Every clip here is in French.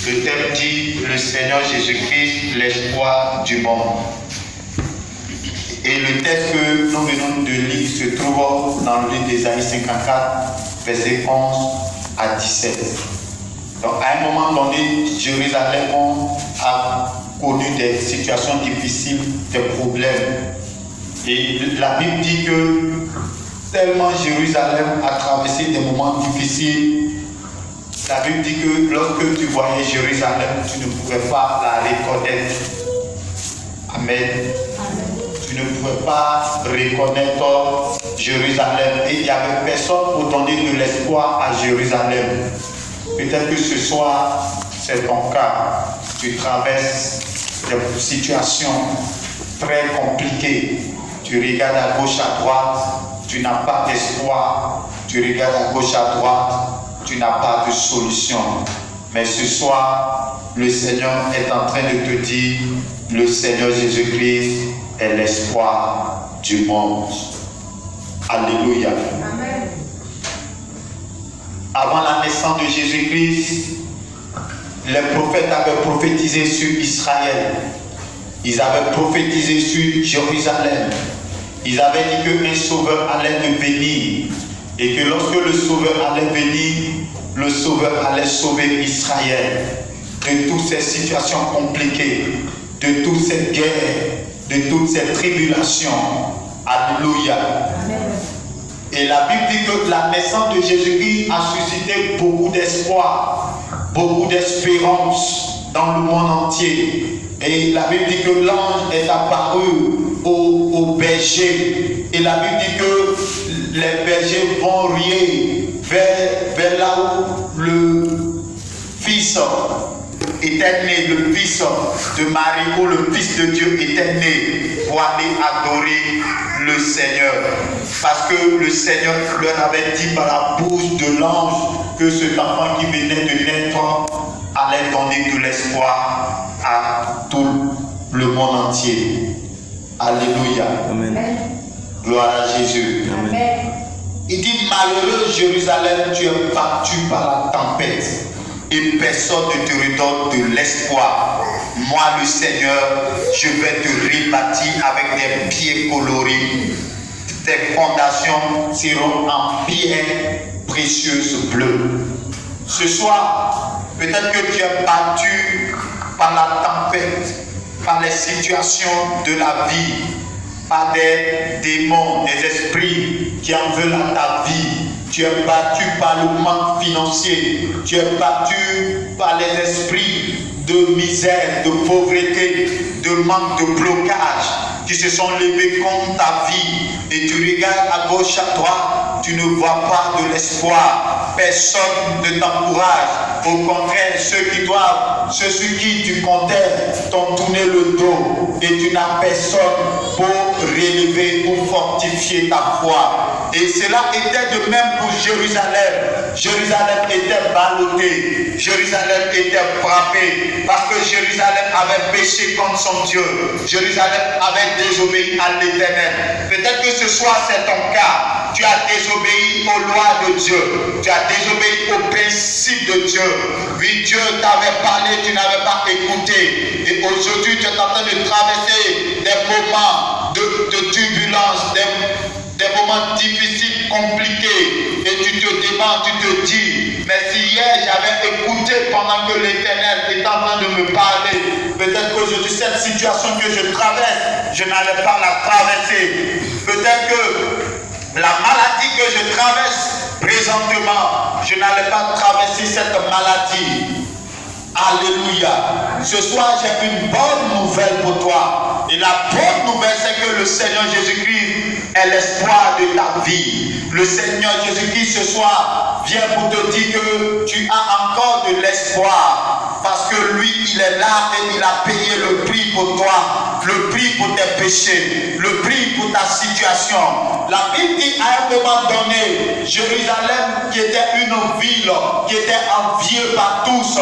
Le thème dit le Seigneur Jésus-Christ, l'espoir du monde. Et le texte que nous venons de lire se trouve dans le livre d'Ésaïe 54, versets 11 à 17. Donc à un moment donné, Jérusalem a connu des situations difficiles, des problèmes. Et la Bible dit que tellement Jérusalem a traversé des moments difficiles, la Bible dit que lorsque tu voyais Jérusalem, tu ne pouvais pas la reconnaître. Amen. Tu ne pouvais pas reconnaître Jérusalem. Et il n'y avait personne pour donner de l'espoir à Jérusalem. Peut-être que ce soir, c'est ton cas. Tu traverses des situations très compliquées. Tu regardes à gauche, à droite, tu n'as pas d'espoir. Tu regardes à gauche, à droite, tu n'as pas de solution. Mais ce soir, le Seigneur est en train de te dire, le Seigneur Jésus-Christ est l'espoir du monde. Alléluia. Amen. Avant la naissance de Jésus-Christ, les prophètes avaient prophétisé sur Israël. Ils avaient prophétisé sur Jérusalem. Ils avaient dit qu'un sauveur allait venir. Et que lorsque le sauveur allait venir, le sauveur allait sauver Israël de toutes ces situations compliquées, de toutes ces guerres, de toutes ces tribulations. Alléluia. Amen. Et la Bible dit que la naissance de Jésus-Christ a suscité beaucoup d'espoir, beaucoup d'espérance dans le monde entier. Et la Bible dit que l'ange est apparu aux bergers. Et la Bible dit que les bergers vont rier vers là où le Fils était né, le Fils de Marie, où le Fils de Dieu était né, pour aller adorer le Seigneur. Parce que le Seigneur leur avait dit par la bouche de l'ange que cet enfant qui venait de naître allait donner de l'espoir à tout le monde entier. Alléluia. Amen. Gloire à Jésus. Amen. Il dit, malheureux Jérusalem, tu es battu par la tempête et personne ne te redonne de l'espoir. Moi, le Seigneur, je vais te rebâtir avec des pieds colorés. Tes fondations seront en pierre précieuse bleue. Ce soir, peut-être que tu es battu par la tempête, par les situations de la vie, par des démons, des esprits qui en veulent à ta vie. Tu es battu par le manque financier. Tu es battu par les esprits de misère, de pauvreté, de manque de blocage qui se sont levés contre ta vie. Et tu regardes à gauche, à droite, tu ne vois pas de l'espoir. Personne ne t'encourage. Au contraire, ceux sur qui tu comptais t'ont tourné le dos. Et tu n'as personne pour relever, pour fortifier ta foi. Et cela était de même pour Jérusalem. Jérusalem était ballottée. Jérusalem était frappée. Parce que Jérusalem avait péché contre son Dieu. Jérusalem avait désobéi à l'Éternel. Peut-être que ce soir c'est ton cas. Tu as désobéi aux lois de Dieu. Tu as désobéi aux principes de Dieu. Oui, Dieu t'avait parlé, tu n'avais pas écouté. Et aujourd'hui, tu es en train de traverser des moments de turbulence, des moments difficiles, compliqués. Et tu te demandes, tu te dis, mais si hier j'avais écouté pendant que l'Éternel est en train de me parler, peut-être qu'aujourd'hui, cette situation que je traverse, je n'allais pas la traverser. Peut-être que la maladie que je traverse présentement, je n'allais pas traverser cette maladie. Alléluia. Ce soir, j'ai une bonne nouvelle pour toi. Et la bonne nouvelle, c'est que le Seigneur Jésus-Christ est l'espoir de ta vie. Le Seigneur Jésus-Christ, ce soir, vient pour te dire que tu as encore de l'espoir. Parce que lui, il est là et il a payé le prix pour toi. Le prix pour tes péchés. Le prix pour ta situation. La Bible dit à un moment donné, Jérusalem, qui était une ville, qui était enviée par tous,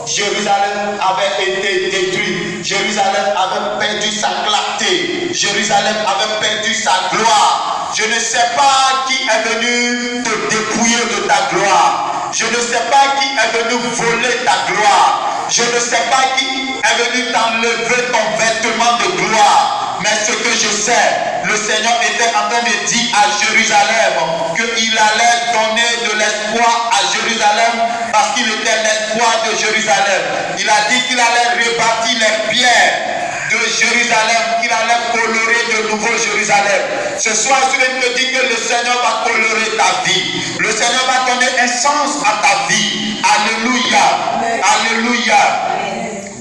Jérusalem avait été détruite. Jérusalem avait perdu sa clarté. Jérusalem avait perdu sa gloire. Je ne sais pas qui est venu te dépouiller de ta gloire. Je ne sais pas qui est venu voler ta gloire. venu t'enlever ton vêtement de gloire. Mais ce que je sais, le Seigneur était en train de dire à Jérusalem qu'il allait donner de l'espoir à Jérusalem parce qu'il était l'espoir de Jérusalem. Il a dit qu'il allait rebâtir les pierres de Jérusalem, qu'il allait colorer de nouveau Jérusalem. Ce soir, je vais te dire que le Seigneur va colorer ta vie. Le Seigneur va donner un sens à ta vie. Alléluia. Alléluia.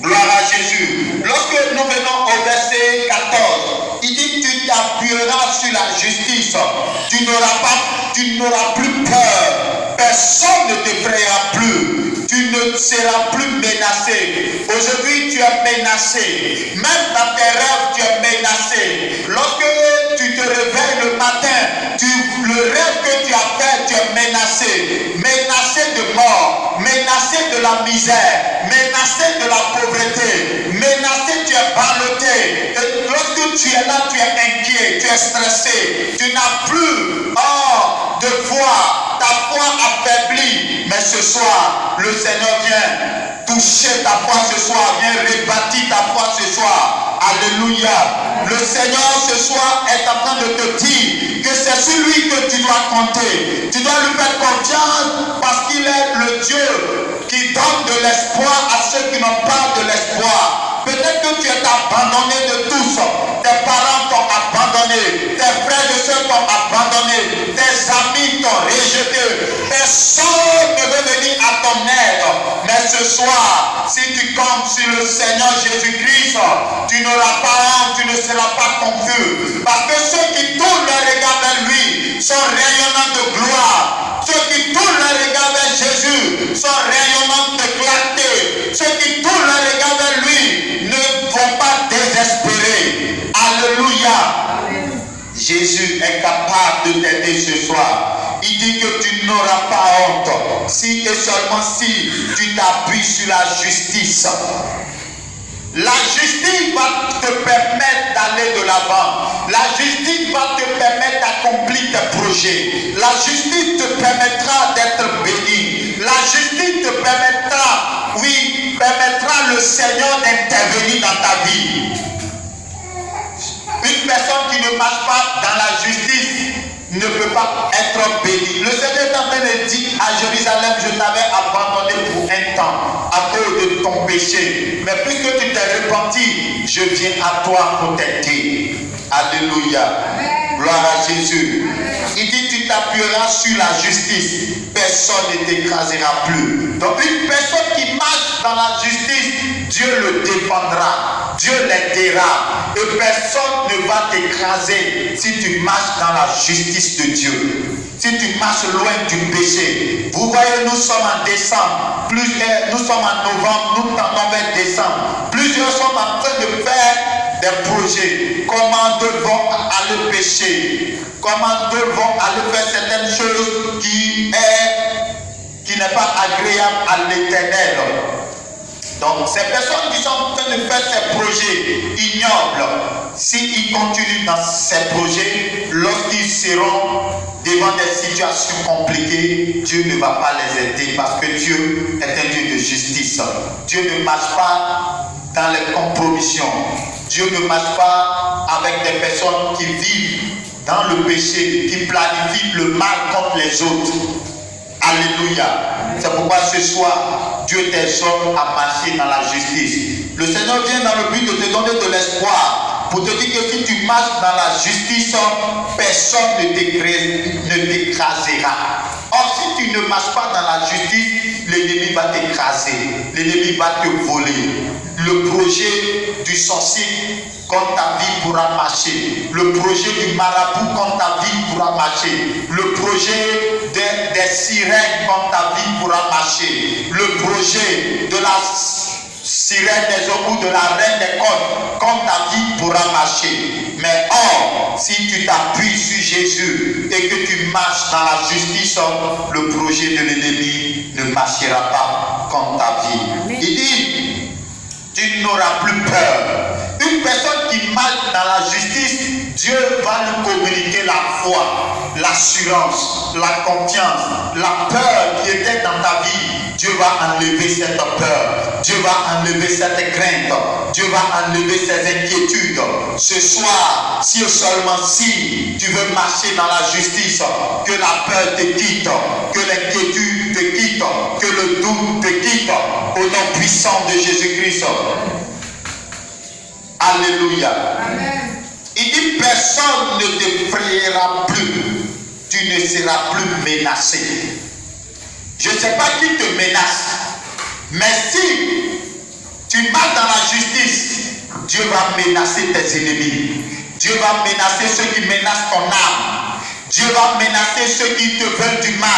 Gloire à Jésus. Lorsque nous venons au verset 14, il dit tu t'appuieras sur la justice. Tu n'auras plus peur. Personne ne t'effrayera plus. Tu ne seras plus menacé. Aujourd'hui, tu es menacé. Même dans tes rêves, tu es menacé. Lorsque tu te réveilles le matin, le rêve que tu as fait, tu es menacé. Menacé de mort, menacé de la misère, menacé de la pauvreté, menacé, tu es ballotté. Et lorsque tu es là, tu es inquiet, tu es stressé. Tu n'as plus de foi. Ta foi affaiblie. Mais ce soir, le Seigneur vient toucher ta foi ce soir, vient rebâtir ta foi ce soir. Alléluia. Le Seigneur ce soir est en train de te dire que c'est sur lui que tu dois compter. Tu dois lui faire confiance parce qu'il est le Dieu qui donne de l'espoir à ceux qui n'ont pas de l'espoir. Peut-être que tu es abandonné de tous. Tes parents t'ont abandonné. Tes frères et sœurs t'ont abandonné. Tes amis t'ont rejeté. Personne ne veut venir à ton aide. Mais ce soir, si tu comptes sur le Seigneur Jésus-Christ, tu n'auras pas honte, tu ne seras pas confus. Parce que ceux qui tournent leur regard vers lui sont rayonnants de gloire. Ceux qui tournent leur regard vers Jésus sont rayonnants de clarté. Ceux qui tournent leur regard vers lui ne vont pas désespérer. Alléluia. Amen. Jésus est capable de t'aider ce soir. Il dit que tu n'auras pas honte si et seulement si tu t'appuies sur la justice. La justice va te permettre d'aller de l'avant. La justice va te permettre d'accomplir tes projets. La justice te permettra d'être béni. La justice te permettra, permettra le Seigneur d'intervenir dans ta vie. Une personne qui ne marche pas dans la justice ne peut pas être béni. Le Seigneur est en train de dire à Jérusalem, je t'avais abandonné pour un temps à cause de ton péché. Mais puisque tu t'es repenti, je viens à toi pour t'aider. Alléluia. Gloire à Jésus. Il dit, tu t'appuieras sur la justice. Personne ne t'écrasera plus. Donc une personne qui marche dans la justice, Dieu le défendra. Dieu l'aidera. Et personne ne va t'écraser si tu marches dans la justice de Dieu. Si tu marches loin du péché. Vous voyez, nous sommes en décembre. Nous sommes en novembre. Nous tendons vers décembre. Plusieurs sont en train de faire des projets. Comment devons aller pécher? Comment devons aller faire certaines choses qui n'est pas agréable à l'Éternel? Donc, ces personnes qui sont en train de faire ces projets ignobles, s'ils continuent dans ces projets, lorsqu'ils seront devant des situations compliquées, Dieu ne va pas les aider parce que Dieu est un Dieu de justice. Dieu ne marche pas dans les compromissions. Dieu ne marche pas avec des personnes qui vivent dans le péché, qui planifient le mal contre les autres. Alléluia. C'est pourquoi ce soir, Dieu t'exhorte à marcher dans la justice. Le Seigneur vient dans le but de te donner de l'espoir, pour te dire que si tu marches dans la justice, personne ne t'écrasera. Or, si tu ne marches pas dans la justice, l'ennemi va t'écraser, l'ennemi va te voler. Le projet du sorcier contre ta vie pourra marcher. Le projet du marabout contre ta vie pourra marcher. Le projet des sirènes contre ta vie pourra marcher. Le projet de la sirène des eaux ou de la reine des côtes contre ta vie pourra marcher. Mais or, si tu t'appuies sur Jésus et que tu marches dans la justice, le projet de l'ennemi ne marchera pas contre ta vie. Amen. Il dit, tu n'auras plus peur. Une personne qui marche dans la justice, Dieu va lui communiquer la foi. l'assurance, la confiance, la peur qui était dans ta vie. Dieu va enlever cette peur. Dieu va enlever cette crainte. Dieu va enlever ces inquiétudes. Ce soir, si seulement si tu veux marcher dans la justice, que la peur te quitte, que l'inquiétude te quitte, que le doute te quitte, au nom puissant de Jésus-Christ. Alléluia. Amen. Il dit, personne ne t'effrayera plus. Tu ne seras plus menacé. Je ne sais pas qui te menace, mais si tu marches dans la justice, Dieu va menacer tes ennemis. Dieu va menacer ceux qui menacent ton âme. Dieu va menacer ceux qui te veulent du mal.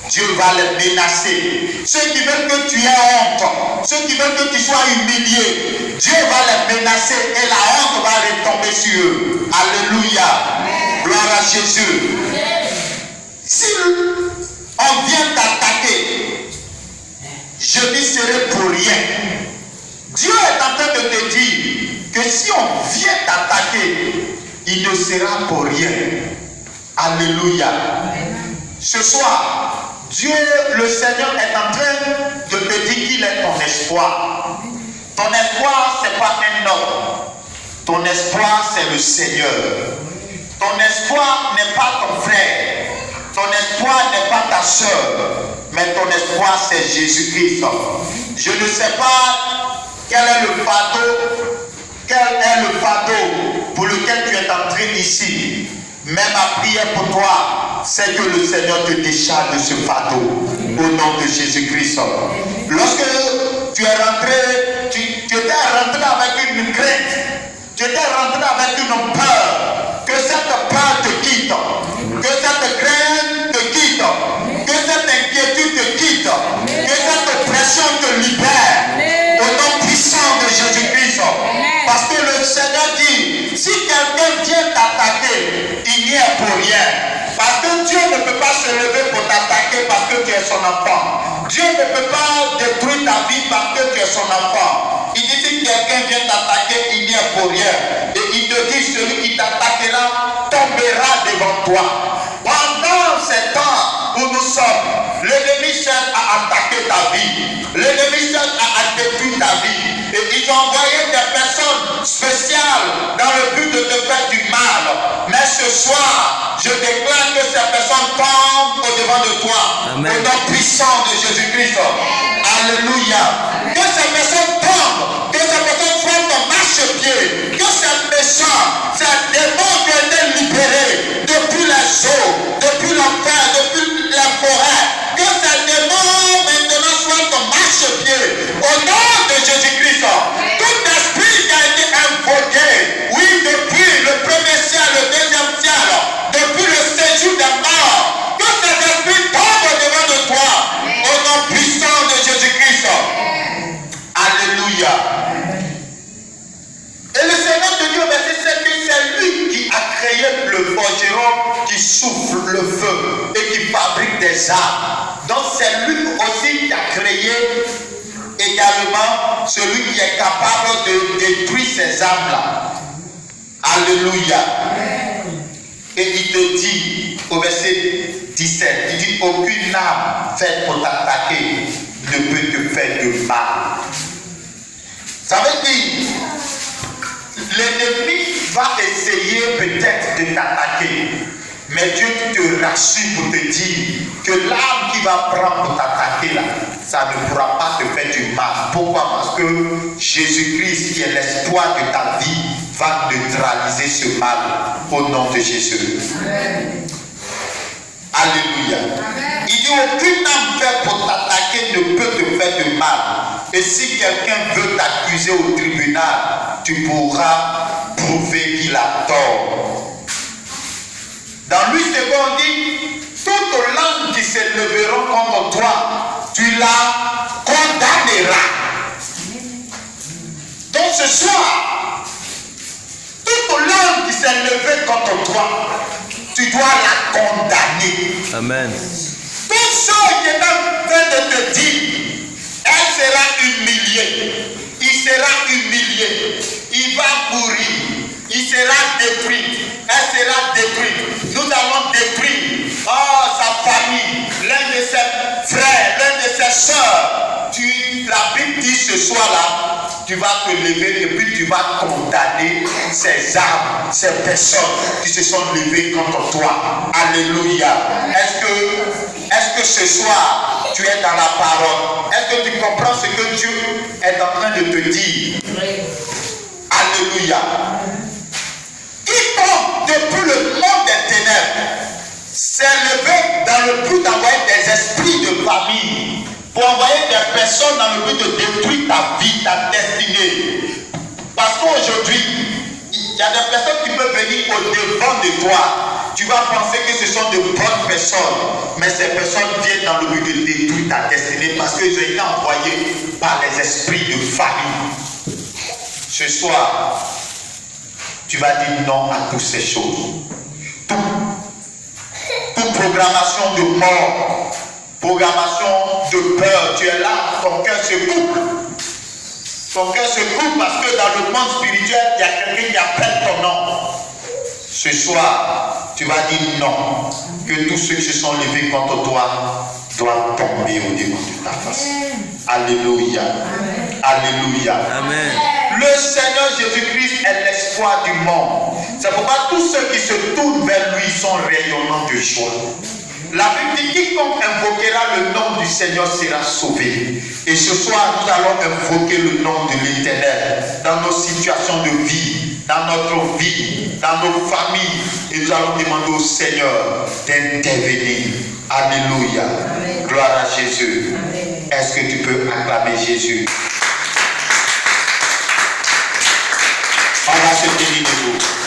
Dieu va les menacer. Ceux qui veulent que tu aies honte, ceux qui veulent que tu sois humilié, Dieu va les menacer et la honte va retomber sur eux. Alléluia. Amen. Gloire à Jésus. Amen. Si on vient t'attaquer, je n'y serai pour rien. Dieu est en train de te dire que si on vient t'attaquer, il ne sera pour rien. Alléluia. Amen. Ce soir, Dieu, le Seigneur, est en train de te dire qu'il est ton espoir. Ton espoir, ce n'est pas un homme. Ton espoir, c'est le Seigneur. Ton espoir n'est pas ton frère. Ton espoir n'est pas ta soeur. Mais ton espoir, c'est Jésus-Christ. Je ne sais pas quel est le fardeau pour lequel tu es entré ici. Mais ma prière pour toi, c'est que le Seigneur te décharge de ce fardeau au nom de Jésus-Christ. Lorsque tu es rentré, tu étais rentré avec une crainte, tu étais rentré avec une peur, que cette peur te quitte, que cette crainte te quitte, que cette inquiétude te quitte, que cette pression te libère au nom puissant de Jésus-Christ. Parce que le Seigneur dit, si quelqu'un vient t'attaquer, il n'y est pour rien. Parce que Dieu ne peut pas se lever pour t'attaquer parce que tu es son enfant. Dieu ne peut pas détruire ta vie parce que tu es son enfant. Il dit, si quelqu'un vient t'attaquer, il n'y est pour rien. Et il te dit, celui qui t'attaquera tombera devant toi. Pendant ces temps où nous sommes, l'ennemi cherche à attaquer ta vie. L'ennemi cherche à détruire ta vie. Et ils ont envoyé des personnes spéciales dans le but de te faire du mal. Mais ce soir, je déclare que ces personnes tombent au-devant de toi. Amen. Au nom puissant de Jésus-Christ. Alléluia. Que ces personnes tombent. Que ces personnes fassent ton marchepied. Que ces méchants, ces démons qui ont été libérés depuis les eaux, depuis l'enfer, depuis la forêt. Que ces démons maintenant soient ton marchepied. Au nom de Jésus-Christ. Tout esprit qui a été invoqué, oui, depuis le premier ciel, le deuxième ciel, depuis le séjour des morts, que ces esprits tombent devant de toi, au nom puissant de Jésus-Christ. Alléluia. Et le Seigneur te dit au verset 7 que c'est lui qui a créé le forgeron qui souffle le feu et qui fabrique des armes. Donc c'est lui aussi qui a créé également celui qui est capable de détruire ces âmes-là. Alléluia. Et il te dit au verset 17, il dit, aucune âme faite pour t'attaquer ne peut te faire de mal. Ça veut dire, l'ennemi va essayer peut-être de t'attaquer. Mais Dieu te rassure pour te dire que l'âme qui va prendre pour t'attaquer là, ça ne pourra pas te faire du mal. Pourquoi? Parce que Jésus-Christ, qui est l'espoir de ta vie, va neutraliser ce mal au nom de Jésus. Amen. Alléluia. Amen. Il dit, aucune âme faite pour t'attaquer ne peut te faire de mal. Et si quelqu'un veut t'accuser au tribunal, tu pourras prouver qu'il a tort. Dans Louis II, on dit, toute langue qui se lèveront contre toi, tu la condamneras. Donc ce soir, toute langue qui s'est levée contre toi, tu dois la condamner. Amen. Tout ce qui est en train de te dire, elle sera humiliée. Il sera humilié. Il va mourir. Il sera détruit. Elle sera détruite. Nous allons détruire ce soir-là, tu vas te lever et puis tu vas condamner ces âmes, ces personnes qui se sont levées contre toi. Alléluia. Est-ce que ce soir, tu es dans la parole? Est-ce que tu comprends ce que Dieu est en train de te dire? Alléluia. Quiconque depuis le monde des ténèbres s'est levé dans le but d'envoyer des esprits de famille, pour envoyer des personnes dans le but de détruire ta vie, ta destinée. Parce qu'aujourd'hui, il y a des personnes qui peuvent venir au-devant de toi. Tu vas penser que ce sont de bonnes personnes, mais ces personnes viennent dans le but de détruire ta destinée parce qu'ils ont été envoyés par les esprits de famille. Ce soir, tu vas dire non à toutes ces choses. Toute programmation de mort, programmation de peur, tu es là, ton cœur se coupe. Ton cœur se coupe parce que dans le monde spirituel, il y a quelqu'un qui appelle ton nom. Ce soir, tu vas dire non, que tous ceux qui se sont levés contre toi doivent tomber au devant de ta face. Alléluia. Amen. Alléluia. Amen. Le Seigneur Jésus-Christ est l'espoir du monde. C'est pourquoi tous ceux qui se tournent vers lui sont rayonnants de joie. La Bible dit quiconque invoquera le nom du Seigneur sera sauvé. Et ce soir, nous allons invoquer le nom de l'Éternel dans nos situations de vie, dans notre vie, dans nos familles. Et nous allons demander au Seigneur d'intervenir. Alléluia. Amen. Gloire à Jésus. Amen. Est-ce que tu peux acclamer Jésus? On va se tenir debout.